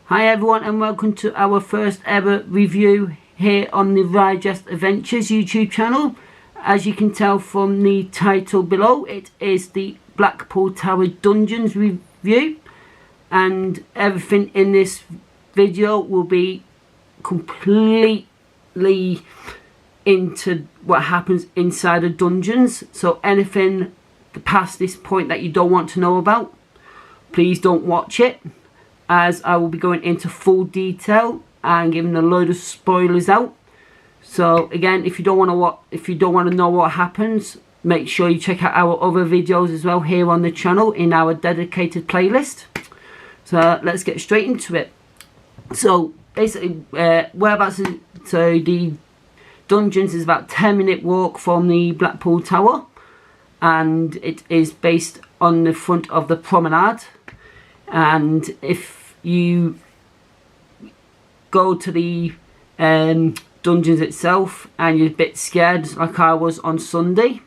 Hi everyone, and welcome to our first ever review here on the Jester Adventures YouTube channel. As you can tell from the title below, it is the Blackpool Tower Dungeons review, and everything in this video will be completely into what happens inside the dungeons. So anything past this point that you don't want to know about, please don't watch it, as I will be going into full detail and giving a load of spoilers out. So again, if you don't want to know what happens, make sure you check out our other videos as well here on the channel in our dedicated playlist. So let's get straight into it. So basically, whereabouts so the dungeons is about 10-minute walk from the Blackpool Tower, and it is based on the front of the promenade. And if you go to the dungeons itself and you're a bit scared, like I was on Sunday,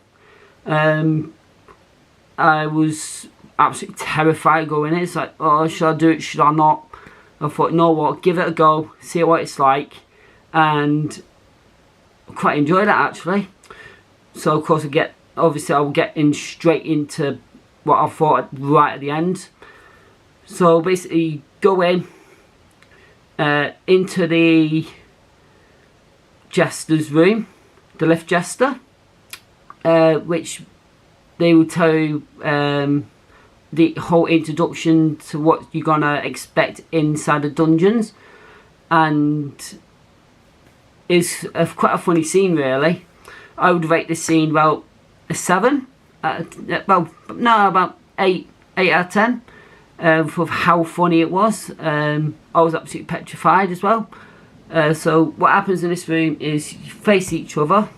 I was absolutely terrified going in. It's like, oh, should I do it, should I not? I thought, you know what, give it a go, see what it's like, and I quite enjoyed it actually. So of course I will get in straight into what I thought right at the end. So basically, go in into the Jester's room, the lift Jester, which they will tell you the whole introduction to what you're gonna expect inside the dungeons, and it's quite a funny scene really. I would rate this scene about a 7, about 8 out of 10. For how funny it was. I was absolutely petrified as well. So what happens in this room is you face each other,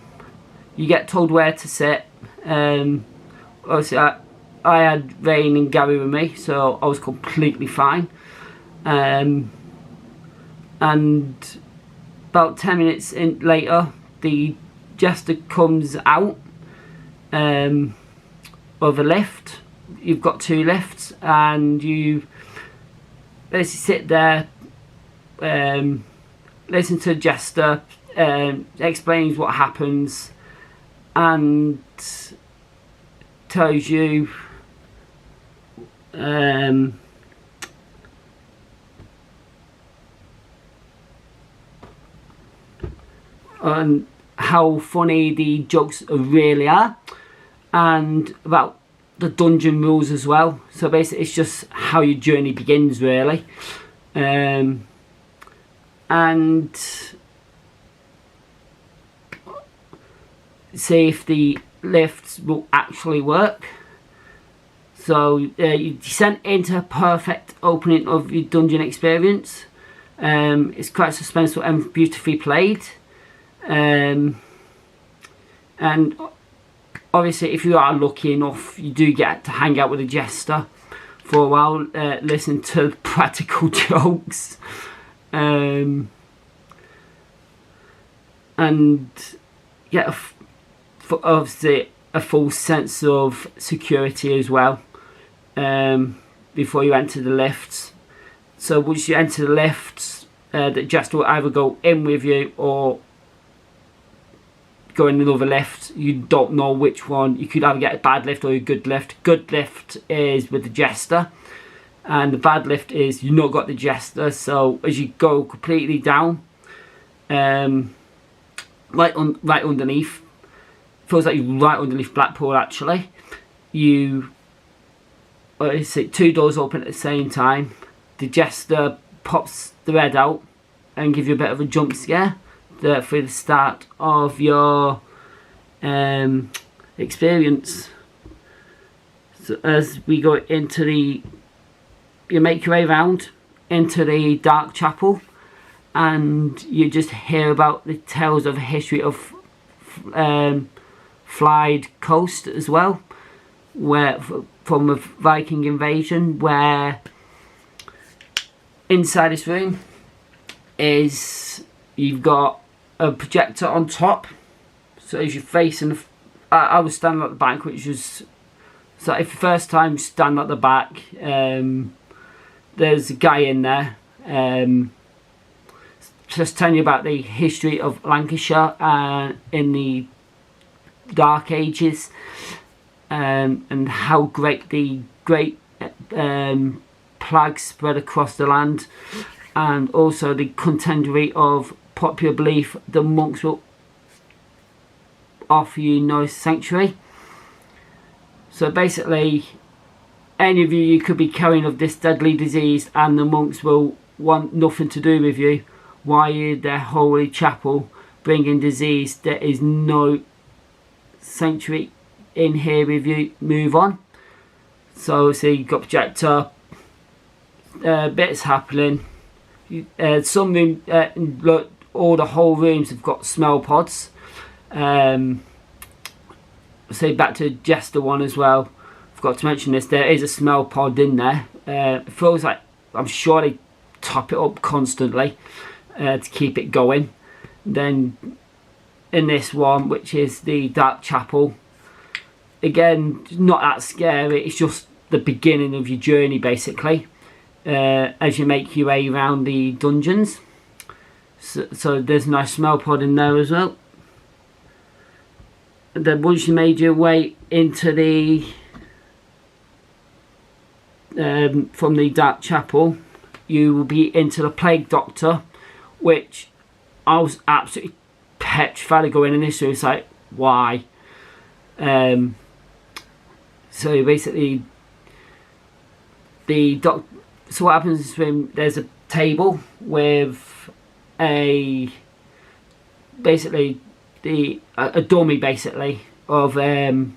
you get told where to sit. Obviously I had Rain and Gary with me, so I was completely fine. And about 10 minutes later, the Jester comes out of a lift. You've got 2 lifts, and you basically sit there, listen to Jester, explains what happens, and tells you on how funny the jokes really are, and about the dungeon rules as well. So basically it's just how your journey begins really, and see if the lifts will actually work. So you descend into a perfect opening of your dungeon experience. It's quite suspenseful and beautifully played, and obviously, if you are lucky enough, you do get to hang out with a Jester for a while, listen to practical jokes, and get obviously a full sense of security as well before you enter the lifts. So once you enter the lifts, the Jester will either go in with you or go in another lift. You don't know which one. You could either get a bad lift or a good lift. Good lift is with the Jester, and the bad lift is you've not got the Jester. So as you go completely down, right underneath, feels like you're right underneath Blackpool actually. It's 2 doors open at the same time. The Jester pops the head out and gives you a bit of a jump scare for the start of your experience. So as we go into you make your way around into the dark chapel, and you just hear about the tales of history of Flied Coast as well, where from a Viking invasion, where inside this room is you've got a projector on top. So as you're facing, I was standing at the back, which was, so if the first time stand at the back, there's a guy in there Just telling you about the history of Lancashire in the Dark Ages, and how the great plague spread across the land, and also the contendery of popular belief the monks will offer you no sanctuary. So basically, any of you could be carrying of this deadly disease, and the monks will want nothing to do with you while you're their holy chapel bringing disease. There is no sanctuary in here with you. Move on. So see, you've got projector, bits happening. Some room, look, all the whole rooms have got smell pods. Say back to Jester one as well. Forgot to mention this. There is a smell pod in there. It feels like, I'm sure they top it up constantly to keep it going. Then in this one, which is the Dark Chapel, again, not that scary. It's just the beginning of your journey, basically, as you make your way around the dungeons. So there's a nice smell pod in there as well. And then once you made your way into the from the Dark Chapel, you will be into the Plague Doctor, which I was absolutely petrified of going in this room. It's like, why? So basically, so what happens in this room, there's a table with a dummy basically of the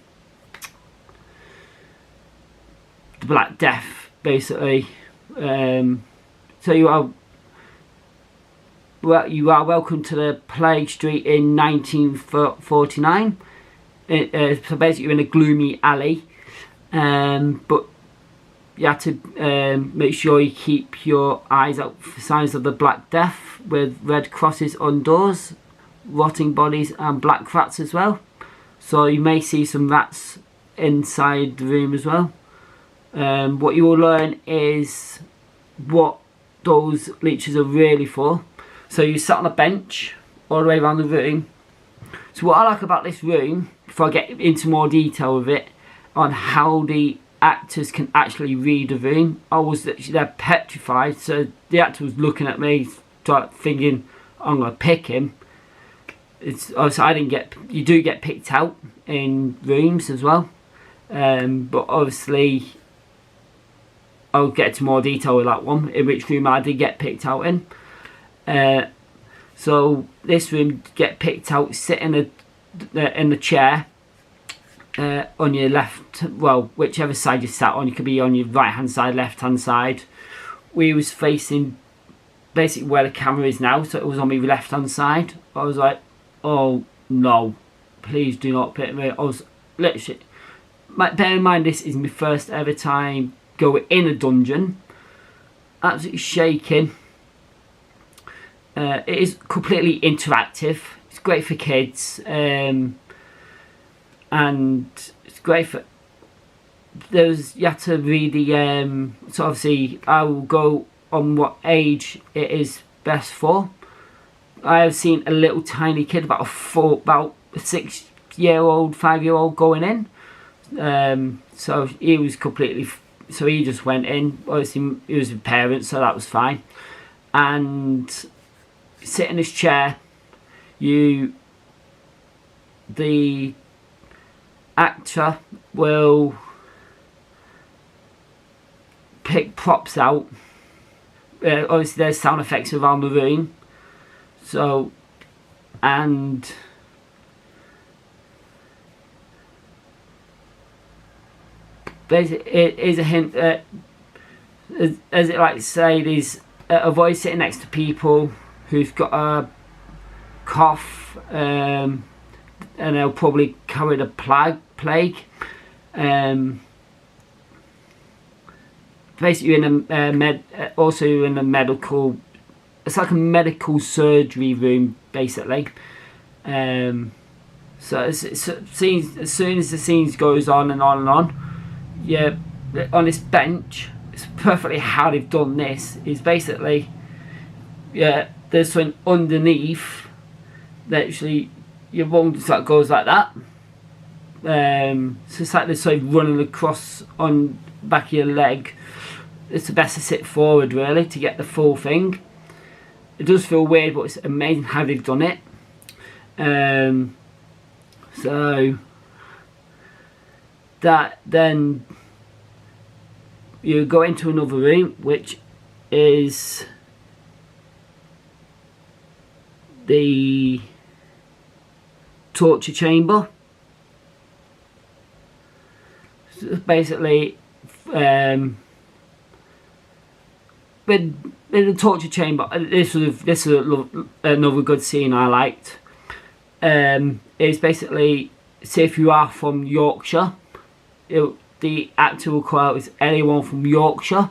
Black Death, basically. So you are welcome to the Plague Street in 1949. So basically you're in a gloomy alley, but you have to make sure you keep your eyes out for signs of the Black Death, with red crosses on doors, rotting bodies and black rats as well. So you may see some rats inside the room as well. What you will learn is what those leeches are really for. So you sat on a bench all the way around the room. So what I like about this room, before I get into more detail of it, on how the actors can actually read the room, I was literally there petrified. So the actor was looking at me, thinking I'm gonna pick him. It's obviously you do get picked out in rooms as well, but obviously I'll get to more detail with that one, in which room I did get picked out in. So this room, get picked out, sit in the chair on your left, well, whichever side you sat on. You could be on your right hand side, left hand side. We was facing basically where the camera is now, so it was on my left hand side. I was like, oh no, please do not pick me. I was literally, bear in mind this is my first ever time going in a dungeon. Absolutely shaking. It is completely interactive. It's great for kids, and it's great for you have to read the so obviously I will go on what age it is best for. I have seen a little tiny kid, about a 6-year-old, 5-year-old going in. So he was completely. So he just went in. Obviously he was with parents, so that was fine. And sit in his chair. The actor will pick props out. Obviously there's sound effects around the room. So, and basically it is a hint that, as it like to say, there's avoid sitting next to people who've got a cough, and they'll probably carry the plague. Basically in a also in a medical, it's like a medical surgery room basically. So as soon as the scenes goes on and on and on, yeah, on this bench, it's perfectly how they've done this is basically yeah, there's something underneath. Literally, your bone just like goes like that. So it's like this running across on the back of your leg. It's the best to sit forward really to get the full thing. It does feel weird, but it's amazing how they've done it. So that then you go into another room, which is the torture chamber. So basically, with the torture chamber, this is another good scene I liked. It's basically, say if you are from Yorkshire, the actor will call out as anyone from Yorkshire.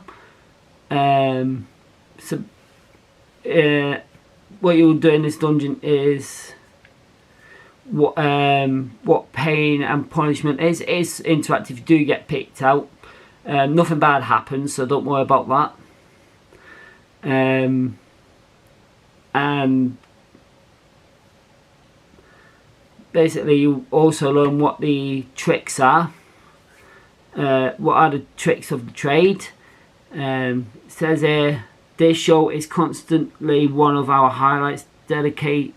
What you'll do in this dungeon is what pain and punishment is. It's interactive. You do get picked out. Nothing bad happens, so don't worry about that. And basically you also learn what the tricks are. What are the tricks of the trade? It says here, this show is constantly one of our highlights, delighting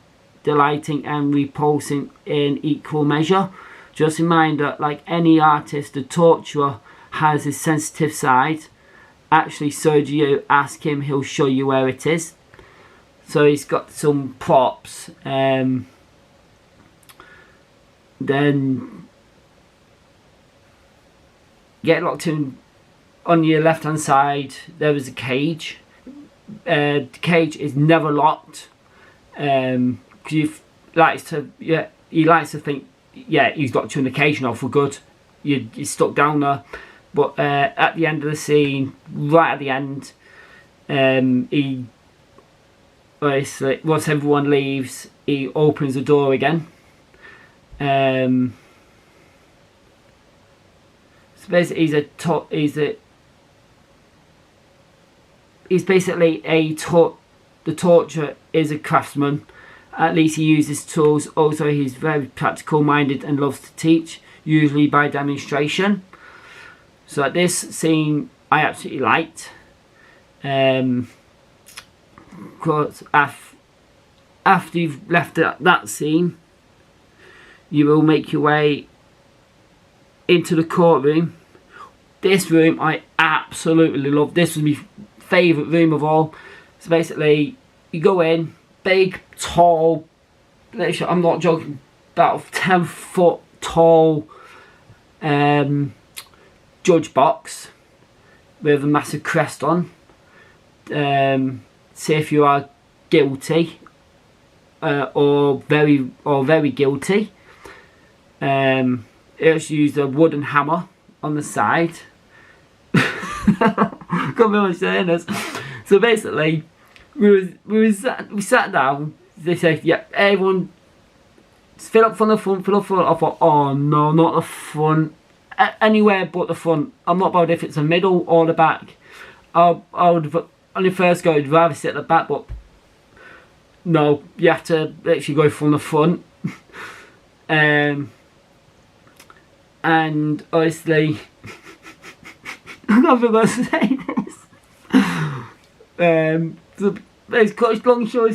and repulsing in equal measure. Just a reminder, like any artist, the torturer has his sensitive side. Actually, so do you. Ask him, he'll show you where it is. So he's got some props. Then get locked in. On your left hand side there is a cage. The cage is never locked. Because he likes to think, yeah, he's got you in the cage now for good. You're stuck down there. But at the end of the scene, right at the end, he basically, once everyone leaves, he opens the door again. So basically, he's basically the torturer is a craftsman. At least he uses tools. Also, he's very practical minded and loves to teach, usually by demonstration. So this scene I absolutely liked. Because after you've left that scene, you will make your way into the courtroom. This room I absolutely love. This was my favourite room of all. So basically, you go in, big, tall, I'm not joking, about 10-foot tall judge box with a massive crest on. Say if you are guilty or very guilty. It's used a wooden hammer on the side. Can't believe I'm saying this. So basically, we sat down. They said, "Yeah, everyone, fill up from the front, fill up from the front." I thought, "Oh no, not the front. Anywhere but the front. I'm not bothered if it's the middle or the back. I would on the first go, I'd rather sit at the back, but no, you have to actually go from the front." And obviously, I'm not going to say this. So it's quite long story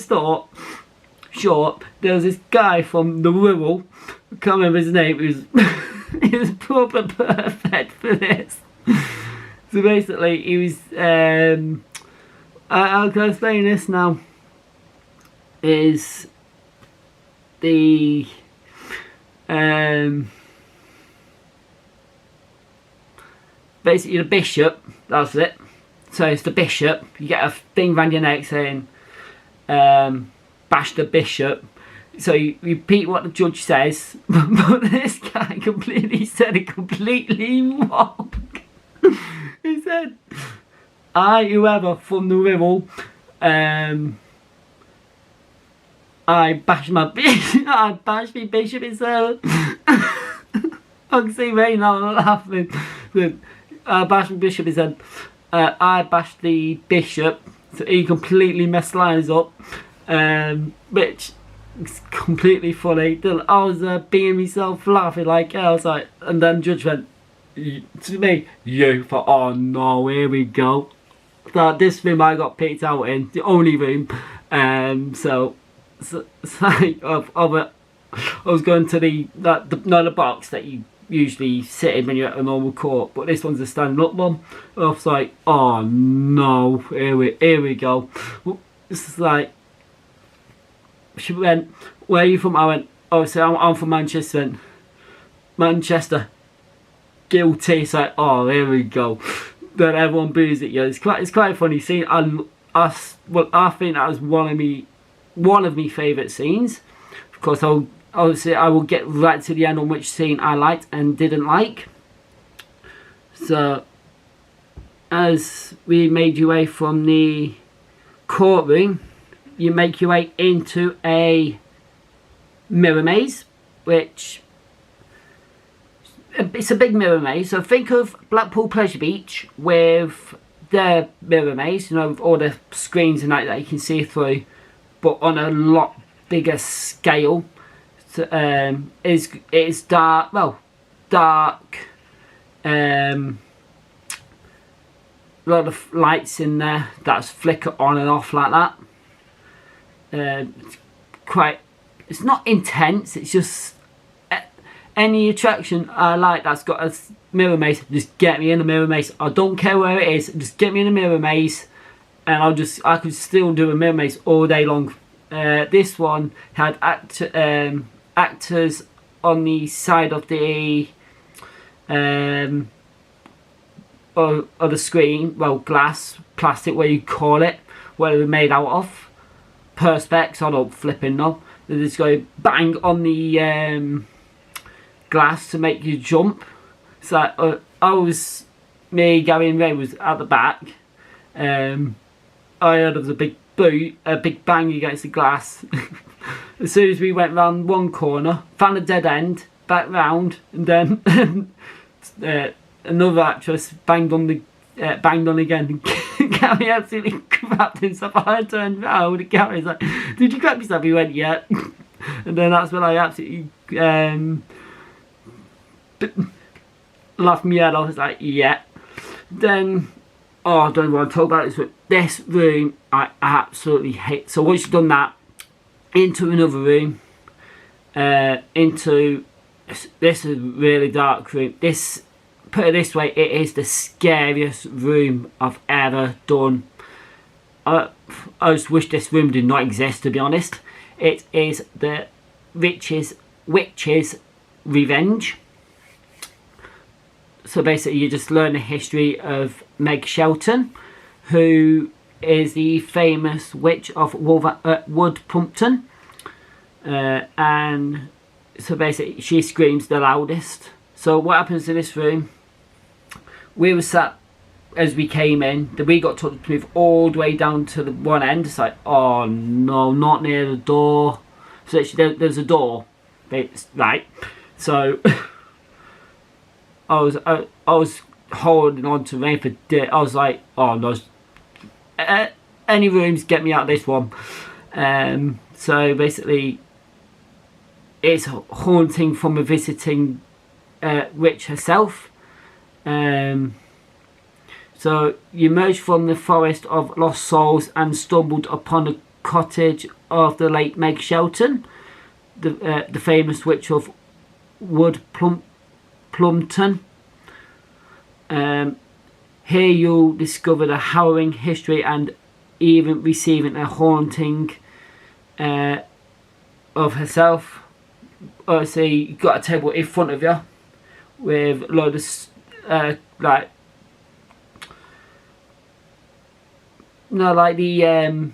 short. There was this guy from the rural, I can't remember his name. He was proper perfect for this. So basically, he was. How can I explain this now? Is the basically the bishop, that's it. So it's the bishop. You get a thing around your neck saying bash the bishop. So you repeat what the judge says, but this guy completely said it completely wrong. He said, "I, whoever from the riddle, I bash my bishop. I bash my bishop himself." I can see right now laughing. I bashed the bishop. He said, "I bashed the bishop So he completely messed lines up, which is completely funny. I was being myself laughing like hell. I was like, and then Judge went to me, you thought, oh no, here we go. So this room I got picked out in, the only room. So like, I was going to the box that you usually sit in when you're at a normal court, but this one's a stand up one. I was like, oh no, here we go. It's like, she went, where are you from? I went, oh, so I'm from Manchester. Went, Manchester, guilty. It's like, oh, here we go. Then everyone boos at you. It's quite a funny scene. I think that was one of my favourite scenes. Of course, I will get right to the end on which scene I liked and didn't like. So, as we made your way from the courtroom, you make your way into a mirror maze, which it's a big mirror maze. So think of Blackpool Pleasure Beach with their mirror maze, you know, with all the screens and that you can see through, but on a lot bigger scale. So, it's dark, a lot of lights in there that's flicker on and off like that. It's not intense, it's just any attraction I like that's got a mirror maze, just get me in a mirror maze. I don't care where it is, just get me in a mirror maze, and I could still do a mirror maze all day long. This one had actors on the side of the screen, well, glass, plastic, where you call it, what it was made out of. Perspex, I don't flipping know. They just go bang on the glass to make you jump. So Gary and Ray was at the back. I heard there was a big bang against the glass. As soon as we went round one corner, found a dead end, back round, and then another actress banged on again. Gary absolutely crapped himself. I turned round and Gary was like, "Did you crap yourself?" He went, "Yeah." And then that's when I absolutely laughed my head off. I was like, "Yeah." Then, I don't want to talk about this, but this room I absolutely hate. So once you've done that, into another room, into this is a really dark room. Put it this way, it is the scariest room I've ever done. I just wish this room did not exist, to be honest. It is the witch's revenge. So basically you just learn the history of Meg Shelton, who is the famous witch of Woodpumpton. And so basically she screams the loudest. So what happens in this room, we were sat as we came in, we got told to move all the way down to the one end. It's like, oh no, not near the door. So actually there's a door, right? So I was holding on to Rain for dear. I was like, oh no, any rooms, get me out of this one. So basically it's haunting from a visiting witch herself. So you emerged from the forest of lost souls and stumbled upon the cottage of the late Meg Shelton, the famous witch of Woodpumpton. Here you'll discover the harrowing history and even receiving a haunting of herself. Obviously, you've got a table in front of you with a load of like the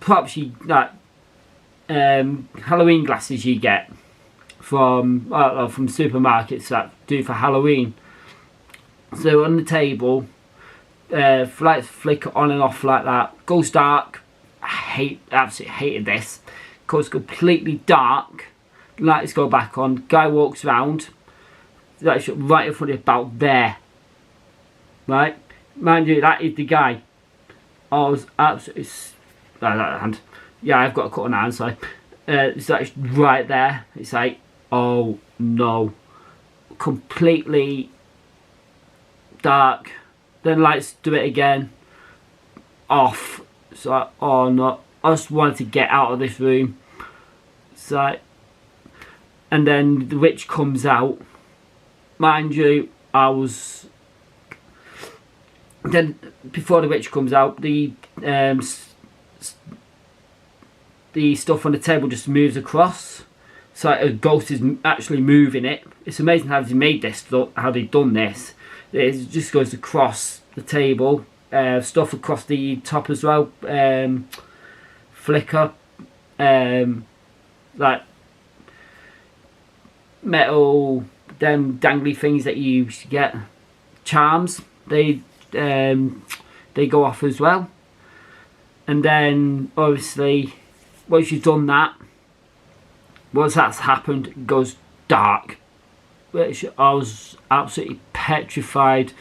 props you Halloween glasses you get from supermarkets that do for Halloween. So on the table, lights flicker on and off like that. Goes dark. Absolutely hated this. Goes completely dark. Lights go back on. Guy walks around. That's right in front of you, about there. Right? Mind you, that is the guy. I was absolutely... and yeah, I've got a cut on hand, so it's like right there. It's like, oh no, completely dark. Then lights do it again, off. It's like, oh no, I just wanted to get out of this room. It's like, and then the witch comes out. Mind you, I was... Then before the witch comes out, the stuff on the table just moves across. So a ghost is actually moving it. It's amazing how they made this, how they've done this. It just goes across the table, stuff across the top as well, flicker, like metal, them dangly things that you used to get, charms, they go off as well. And then obviously once you've done that, once that's happened, it goes dark, which I was absolutely petrified,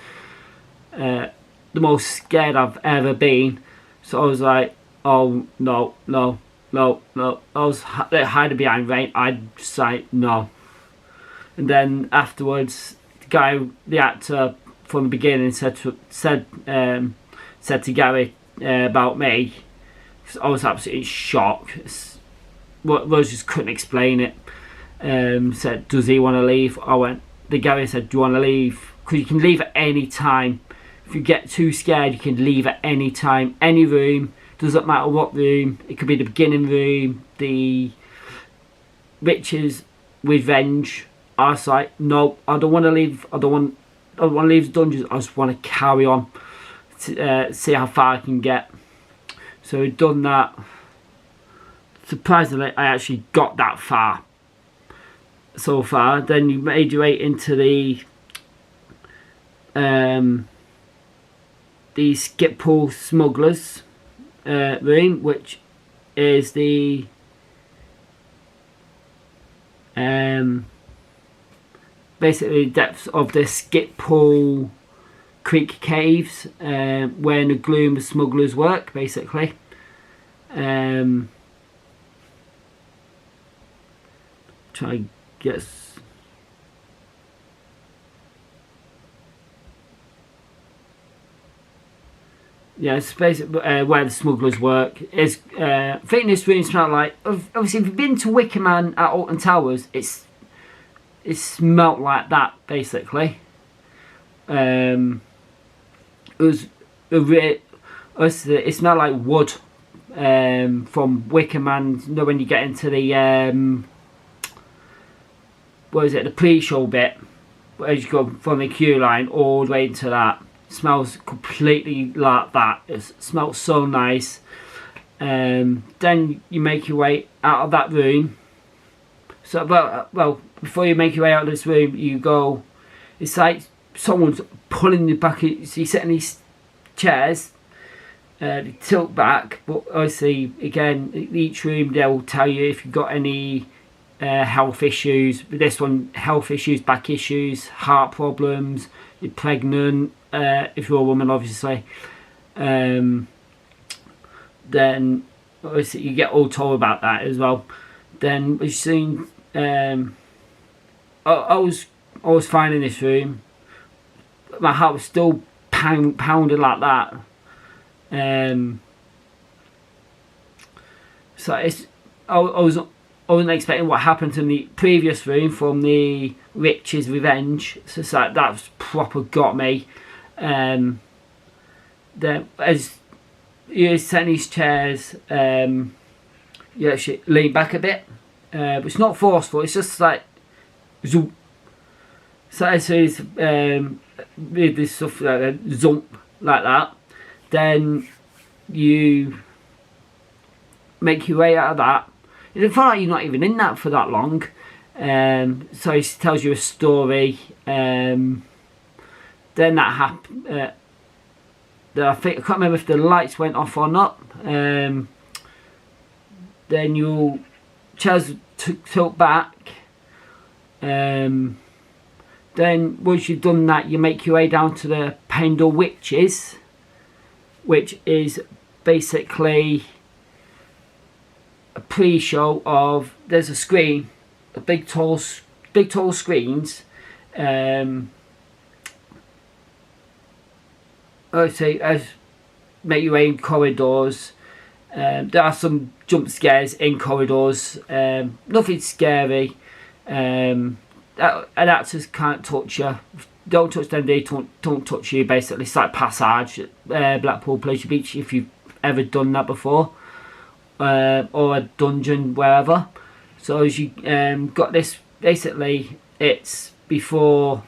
the most scared I've ever been. So I was like, oh no, no, no, no. I was hiding behind rain. I just like, no. And then afterwards, the actor from the beginning said to Gary about me. I was absolutely shocked. Rose just couldn't explain it. Said, does he want to leave? The Gary said, do you want to leave? Because you can leave at any time. If you get too scared, you can leave at any time, any room. Doesn't matter what room. It could be the beginning room, the witch's revenge. I was like, no, I don't want to leave. I don't want to leave the dungeons. I just want to carry on to see how far I can get. So we've done that. Surprisingly, I actually got that far so far. Then you made your way into the skip pool smugglers room, which is the basically the depths of the skip pool creek caves, where in the gloom the smugglers work, basically. Try and get... Yeah, it's basically where the smugglers work. I think this room smelled like... Obviously, if you've been to Wicker Man at Alton Towers, it smelled like that, basically. It smelled like wood from Wicker Man. You know, when you get into the... what is it? The pre-show bit. As you go from the queue line all the way into that. Smells completely like that. It smells so nice. Then you make your way out of that room. So, well, before you make your way out of this room, you go. It's like someone's pulling you back. So you sit in these chairs. They tilt back, but obviously, again, each room they'll tell you if you've got any health issues. With this one, health issues, back issues, heart problems. You're pregnant. If you're a woman, obviously, then obviously you get all told about that as well. Then we've seen, I was fine in this room. My heart was still pounding like that. So I wasn't expecting what happened in the previous room from the Witch's Revenge. So it's like that was proper got me. Then as you sit in these chairs, you actually lean back a bit, but it's not forceful. It's just like zoom. So as with this stuff like that, zump like that. Then you make your way out of that. It feels like you're not even in that for that long. So it tells you a story. Then that happened. I think I can't remember if the lights went off or not. Then your chairs tilt back. Then once you've done that, you make your way down to the Pendle Witches, which is basically a pre-show of, there's a screen, a big tall screens. I would say as make your way in corridors. There are some jump scares in corridors. Nothing scary. And actors can't touch you. Don't touch them, they don't touch you. Basically, it's like Passage at Blackpool Tower Beach, if you've ever done that before, or a dungeon wherever. So as you got this, basically it's before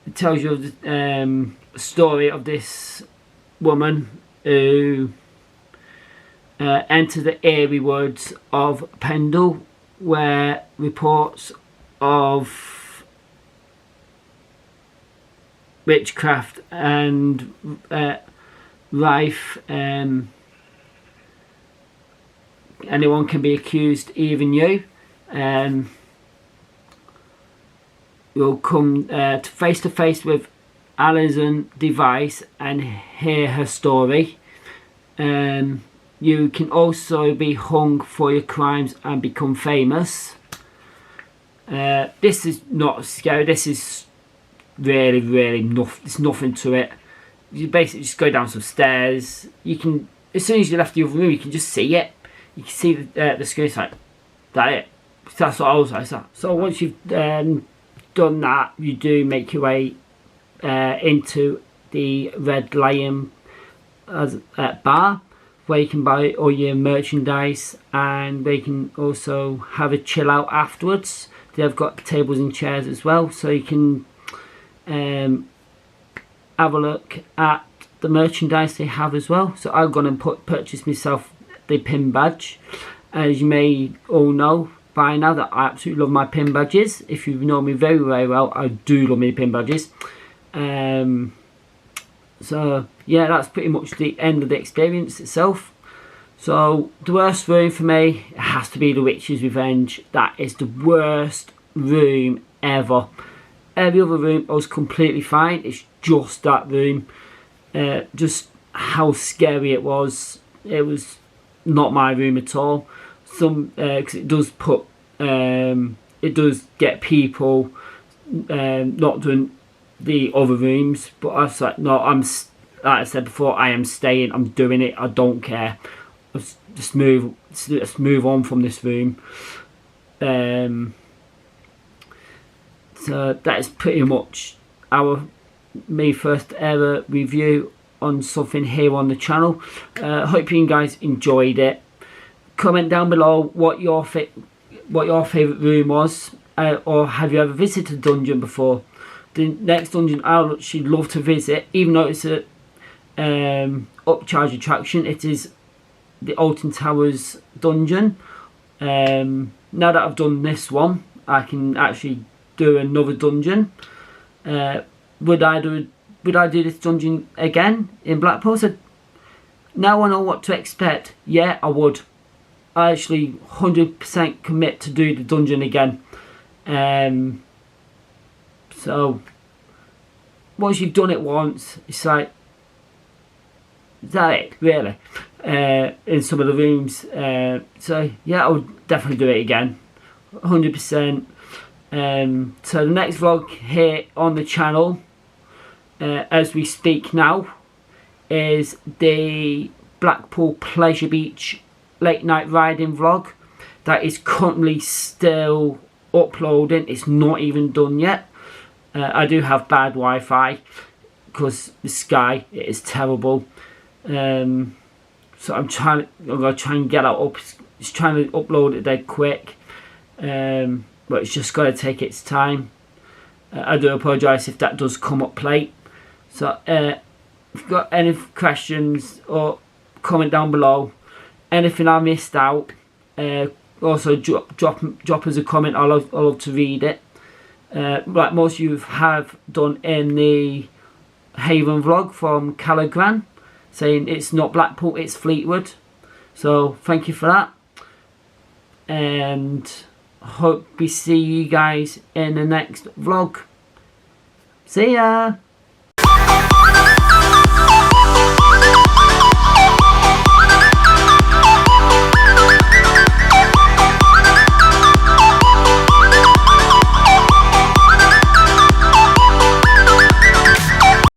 it tells you the story of this woman who entered the eerie woods of Pendle, where reports of witchcraft and rife. Anyone can be accused, even you. You'll come face to face with Alison Device and hear her story. You can also be hung for your crimes and become famous. This is not scary. This is really there's nothing to it. You basically just go down some stairs. You can, as soon as you left the other room, you can just see it. You can see the screen. It's like, that it. That's what I was like. So once you've done that, you do make your way into the Red Lion bar, where you can buy all your merchandise, and they can also have a chill out afterwards. They've got tables and chairs as well, so you can have a look at the merchandise they have as well. So I'm going to purchase myself the pin badge. As you may all know by now that I absolutely love my pin badges. If you know me very well, I do love my pin badges. So yeah, that's pretty much the end of the experience itself. So the worst room for me, it has to be the Witch's Revenge. That is the worst room ever. Every other room was completely fine. It's just that room. Just how scary it was. It was not my room at all. Because it does put, it does get people not doing the other rooms. But I was like, no, like I said before, I am staying. I'm doing it. I don't care. Let's move on from this room. So that is pretty much my first ever review on something here on the channel. Hope you guys enjoyed it. Comment down below what your favourite room was, or have you ever visited a dungeon before? The next dungeon I'd actually love to visit, even though it's a upcharge attraction, it is the Alton Towers Dungeon. Now that I've done this one, I can actually do another dungeon. Would I do this dungeon again in Blackpool? So now I know what to expect. Yeah, I would. I actually 100% commit to do the dungeon again. So once you've done it once, it's like, is that it, really? In some of the rooms. So yeah, I would definitely do it again, 100%. So the next vlog here on the channel, as we speak now, is the Blackpool Pleasure Beach late night riding vlog. That is currently still uploading. It's not even done yet. I do have bad Wi-Fi because the Sky, it is terrible. So I'm gonna try and get that up. It's trying to upload it dead quick, but it's just got to take its time. I do apologise if that does come up late. So if you've got any questions, or comment down below. Anything I missed out, also drop us a comment. I love to read it. Like most of you have done in the Haven vlog from Callaghan, saying it's not Blackpool, it's Fleetwood. So thank you for that, and hope we see you guys in the next vlog. See ya.